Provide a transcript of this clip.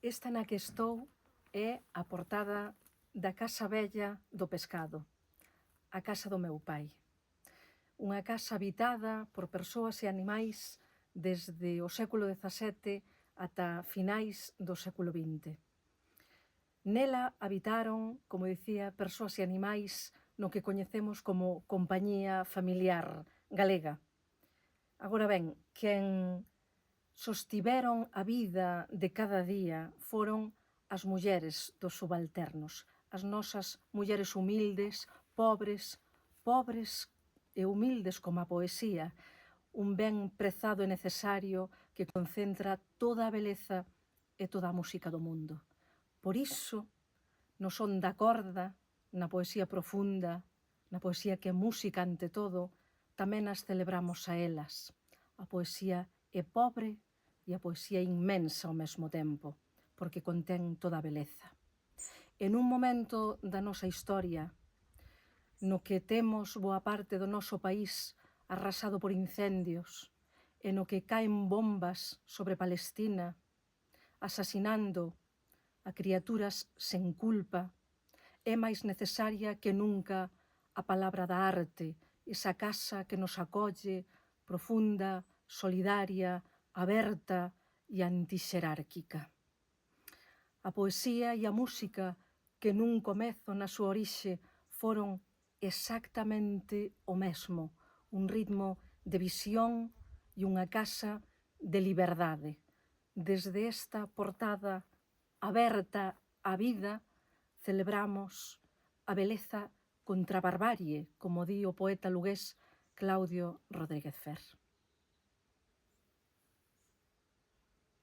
Esta na que estou é a portada da Casa Vella do Pescado, a casa do meu pai. Unha casa habitada por persoas e animais desde o século XVII ata finais do século XX. Nela habitaron, como dicía, persoas e animais no que coñecemos como compañía familiar galega. Agora ben, quen sostiveron a vida de cada día foron as mulleres dos subalternos, as nosas mulleres humildes, pobres e humildes como a poesía, un ben prezado e necesario que concentra toda a beleza e toda a música do mundo. Por iso, no son da corda, na poesía profunda, na poesía que é música ante todo, tamén as celebramos a elas. A poesía é pobre e a poesía inmensa ao mesmo tempo, porque contén toda a beleza. En un momento da nosa historia, no que temos boa parte do noso país arrasado por incendios, e no que caen bombas sobre Palestina, asasinando a criaturas sen culpa, é máis necesaria que nunca a palabra da arte, esa casa que nos acolle, profunda, solidaria, aberta e antixerárquica. A poesía e a música que nun comezo na súa orixe foron exactamente o mesmo, un ritmo de visión e unha casa de liberdade. Desde esta portada aberta á vida, celebramos a beleza contra a barbarie, como di o poeta lugués Claudio Rodríguez Fer.